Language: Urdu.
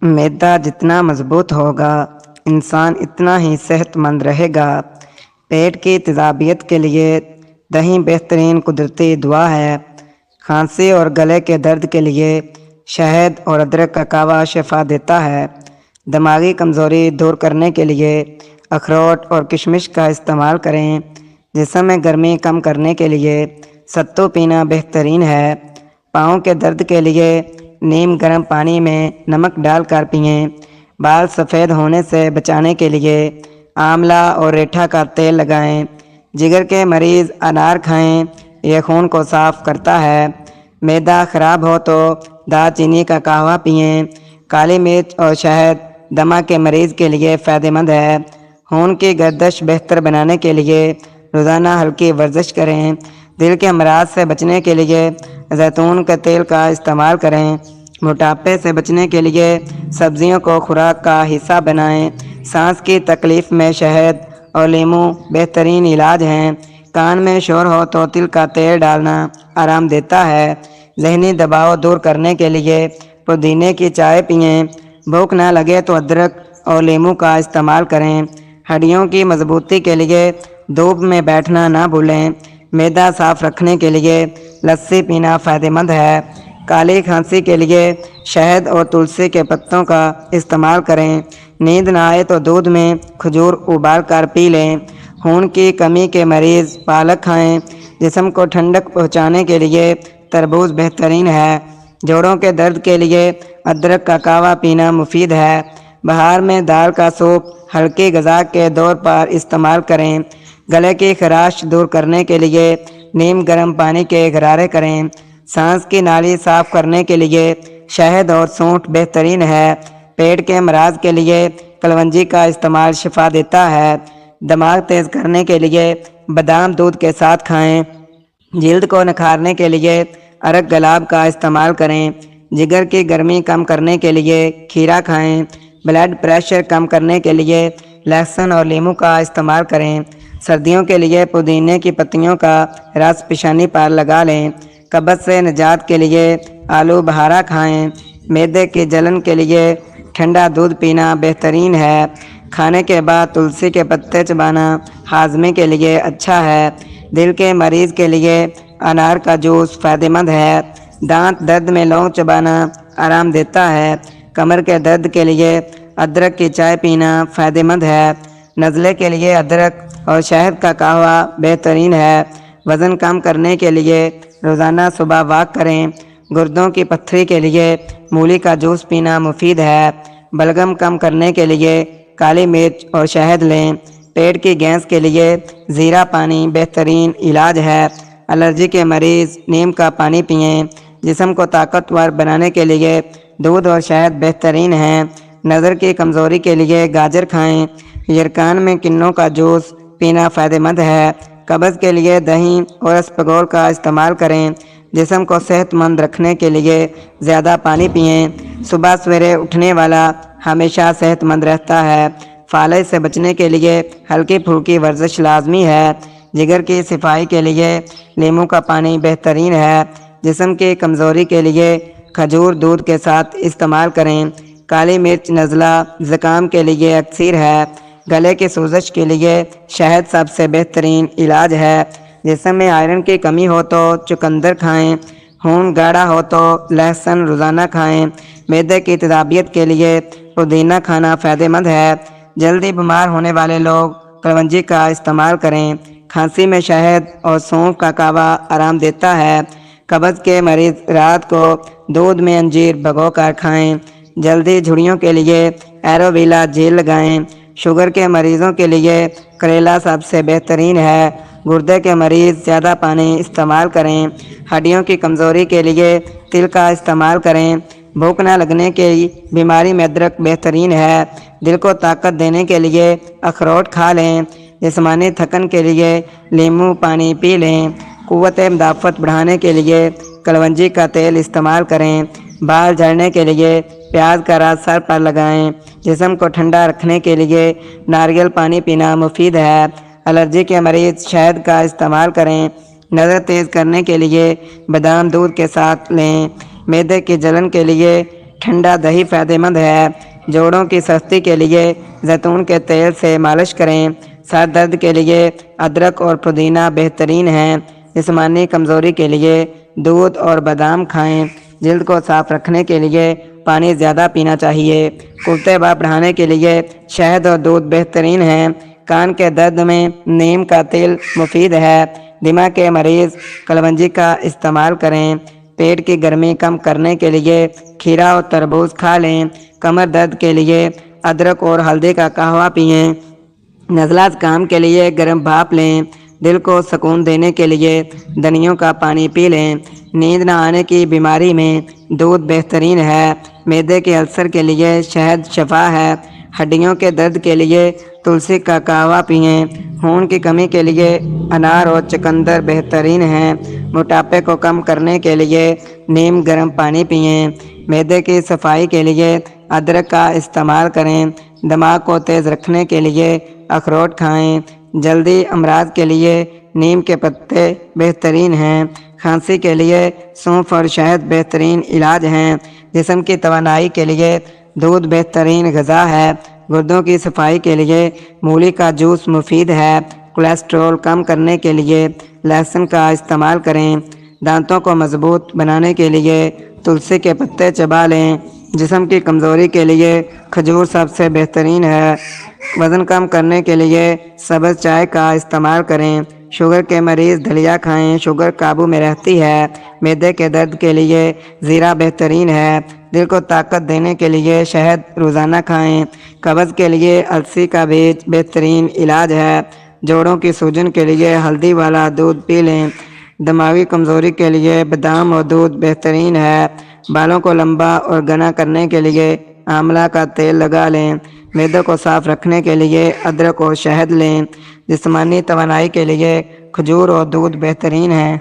معدہ جتنا مضبوط ہوگا انسان اتنا ہی صحت مند رہے گا۔ پیٹ کی تیزابیت کے لیے دہی بہترین قدرتی دوا ہے۔ کھانسی اور گلے کے درد کے لیے شہد اور ادرک کا کہوہ شفا دیتا ہے۔ دماغی کمزوری دور کرنے کے لیے اخروٹ اور کشمش کا استعمال کریں۔ جسم میں گرمی کم کرنے کے لیے ستو پینا بہترین ہے۔ پاؤں کے درد کے لیے نیم گرم پانی میں نمک ڈال کر پئیں۔ بال سفید ہونے سے بچانے کے لیے آملہ اور ریٹھا کا تیل لگائیں۔ جگر کے مریض انار کھائیں، یہ خون کو صاف کرتا ہے۔ معدہ خراب ہو تو دار چینی کا قہوہ پئیں۔ کالی مرچ اور شہد دمہ کے مریض کے لیے فائدہ مند ہے۔ خون کی گردش بہتر بنانے کے لیے روزانہ ہلکی ورزش کریں۔ دل کے امراض سے بچنے کے لیے زیتون کے تیل کا استعمال کریں۔ موٹاپے سے بچنے کے لیے سبزیوں کو خوراک کا حصہ بنائیں۔ سانس کی تکلیف میں شہد اور لیموں بہترین علاج ہیں۔ کان میں شور ہو تو تل کا تیل ڈالنا آرام دیتا ہے۔ ذہنی دباؤ دور کرنے کے لیے پودینے کی چائے پئیں۔ بھوک نہ لگے تو ادرک اور لیموں کا استعمال کریں۔ ہڈیوں کی مضبوطی کے لیے دھوپ میں بیٹھنا نہ بھولیں۔ معدہ صاف رکھنے کے لیے لسی پینا فائدہ مند ہے۔ کالی کھانسی کے لیے شہد اور تلسی کے پتوں کا استعمال کریں۔ نیند نہ آئے تو دودھ میں کھجور ابال کر پی لیں۔ خون کی کمی کے مریض پالک کھائیں۔ جسم کو ٹھنڈک پہنچانے کے لیے تربوز بہترین ہے۔ جوڑوں کے درد کے لیے ادرک کا قہوہ پینا مفید ہے۔ بہار میں دال کا سوپ ہلکی غذا کے طور پر استعمال کریں۔ گلے کی خراش دور کرنے کے لیے نیم گرم پانی کے غرارے کریں۔ سانس کی نالی صاف کرنے کے لیے شہد اور سونٹ بہترین ہے۔ پیٹ کے امراض کے لیے کلونجی کا استعمال شفا دیتا ہے۔ دماغ تیز کرنے کے لیے بادام دودھ کے ساتھ کھائیں۔ جلد کو نکھارنے کے لیے ارگ گلاب کا استعمال کریں۔ جگر کی گرمی کم کرنے کے لیے کھیرا کھائیں۔ بلڈ پریشر کم کرنے کے لیے لہسن اور لیموں کا استعمال کریں۔ سردیوں کے لیے پودینے کی پتیوں کا رس پیشانی پر لگا لیں۔ قبض سے نجات کے لیے آلو بہارا کھائیں۔ معدے کی جلن کے لیے ٹھنڈا دودھ پینا بہترین ہے۔ کھانے کے بعد تلسی کے پتے چبانا ہاضمے کے لیے اچھا ہے۔ دل کے مریض کے لیے انار کا جوس فائدہ مند ہے۔ دانت درد میں لونگ چبانا آرام دیتا ہے۔ کمر کے درد کے لیے ادرک کی چائے پینا فائدہ مند ہے۔ نزلے کے لیے ادرک اور شہد کا قہوہ بہترین ہے۔ وزن کم کرنے کے لیے روزانہ صبح واک کریں۔ گردوں کی پتھری کے لیے مولی کا جوس پینا مفید ہے۔ بلغم کم کرنے کے لیے کالی مرچ اور شہد لیں۔ پیٹ کی گیس کے لیے زیرہ پانی بہترین علاج ہے۔ الرجی کے مریض نیم کا پانی پئیں۔ جسم کو طاقتور بنانے کے لیے دودھ اور شہد بہترین ہیں۔ نظر کی کمزوری کے لیے گاجر کھائیں۔ یرکان میں کنوں کا جوس پینا فائدہ مند ہے۔ قبض کے لیے دہی اور اسپغول کا استعمال کریں۔ جسم کو صحت مند رکھنے کے لیے زیادہ پانی پئیں۔ صبح سویرے اٹھنے والا ہمیشہ صحت مند رہتا ہے۔ فالج سے بچنے کے لیے ہلکی پھلکی ورزش لازمی ہے۔ جگر کی صفائی کے لیے لیموں کا پانی بہترین ہے۔ جسم کی کمزوری کے لیے کھجور دودھ کے ساتھ استعمال کریں۔ کالی مرچ نزلہ زکام کے لیے اکثیر ہے۔ گلے کی سوزش کے لیے شہد سب سے بہترین علاج ہے۔ جسم میں آئرن کی کمی ہو تو چقندر کھائیں۔ خون گاڑھا ہو تو لہسن روزانہ کھائیں۔ معدے کی تیزابیت کے لیے پودینہ کھانا فائدہ مند ہے۔ جلدی بیمار ہونے والے لوگ کلونجی کا استعمال کریں۔ کھانسی میں شہد اور سونف کا قہوہ آرام دیتا ہے۔ قبض کے مریض رات کو دودھ میں انجیر بھگو کر کھائیں۔ جلدی جھڑیوں کے لیے ایلوویرا جیل لگائیں۔ شوگر کے مریضوں کے لیے کریلا سب سے بہترین ہے۔ گردے کے مریض زیادہ پانی استعمال کریں۔ ہڈیوں کی کمزوری کے لیے تل کا استعمال کریں۔ بھوک نہ لگنے کی بیماری میں ادرک بہترین ہے۔ دل کو طاقت دینے کے لیے اخروٹ کھا لیں۔ جسمانی تھکن کے لیے لیموں پانی پی لیں۔ قوت مدافعت بڑھانے کے لیے کلونجی کا تیل استعمال کریں۔ بال جھڑنے کے لیے پیاز کا رس سر پر لگائیں۔ جسم کو ٹھنڈا رکھنے کے لیے ناریل پانی پینا مفید ہے۔ الرجی کے مریض شہد کا استعمال کریں۔ نظر تیز کرنے کے لیے بادام دودھ کے ساتھ لیں۔ معدے کی جلن کے لیے ٹھنڈا دہی فائدہ مند ہے۔ جوڑوں کی سستی کے لیے زیتون کے تیل سے مالش کریں۔ سر درد کے لیے ادرک اور پودینہ بہترین ہیں۔ جسمانی کمزوری کے لیے دودھ اور بادام کھائیں۔ جلد کو صاف رکھنے کے لیے پانی زیادہ پینا چاہیے۔ قوت بال بڑھانے کے لیے شہد اور دودھ بہترین ہیں۔ کان کے درد میں نیم کا تیل مفید ہے۔ دماغ کے مریض کلونجی کا استعمال کریں۔ پیٹ کی گرمی کم کرنے کے لیے کھیرا اور تربوز کھا لیں۔ کمر درد کے لیے ادرک اور ہلدی کا قہوہ پئیں۔ نزلہ زکام کے لیے گرم بھاپ لیں۔ دل کو سکون دینے کے لیے دھنیوں کا پانی پی لیں۔ نیند نہ آنے کی بیماری میں دودھ بہترین ہے۔ معدے کے السر کے لیے شہد شفا ہے۔ ہڈیوں کے درد کے لیے تلسی کا قہوہ پئیں۔ خون کی کمی کے لیے انار اور چقندر بہترین ہیں۔ موٹاپے کو کم کرنے کے لیے نیم گرم پانی پئیں۔ معدے کی صفائی کے لیے ادرک کا استعمال کریں۔ دماغ کو تیز رکھنے کے لیے اخروٹ کھائیں۔ جلدی امراض کے لیے نیم کے پتے بہترین ہیں۔ کھانسی کے لیے سونف اور شہد بہترین علاج ہیں۔ جسم کی توانائی کے لیے دودھ بہترین غذا ہے۔ گردوں کی صفائی کے لیے مولی کا جوس مفید ہے۔ کولیسٹرول کم کرنے کے لیے لہسن کا استعمال کریں۔ دانتوں کو مضبوط بنانے کے لیے تلسی کے پتے چبا لیں۔ جسم کی کمزوری کے لیے کھجور سب سے بہترین ہے۔ وزن کم کرنے کے لیے سبز چائے کا استعمال کریں۔ شوگر کے مریض دلیا کھائیں۔ شوگر قابو میں رہتی ہے۔ معدے کے درد کے لیے زیرہ بہترین ہے۔ دل کو طاقت دینے کے لیے شہد روزانہ کھائیں۔ قبض کے لیے السی کا بیج بہترین علاج ہے۔ جوڑوں کی سوجن کے لیے ہلدی والا دودھ پی لیں۔ دماغی کمزوری کے لیے بادام اور دودھ بہترین ہے۔ بالوں کو لمبا اور گھنا کرنے کے لیے آملہ کا تیل لگا لیں۔ معدے کو صاف رکھنے کے لیے ادرک اور شہد لیں۔ جسمانی توانائی کے لیے کھجور اور دودھ بہترین ہیں۔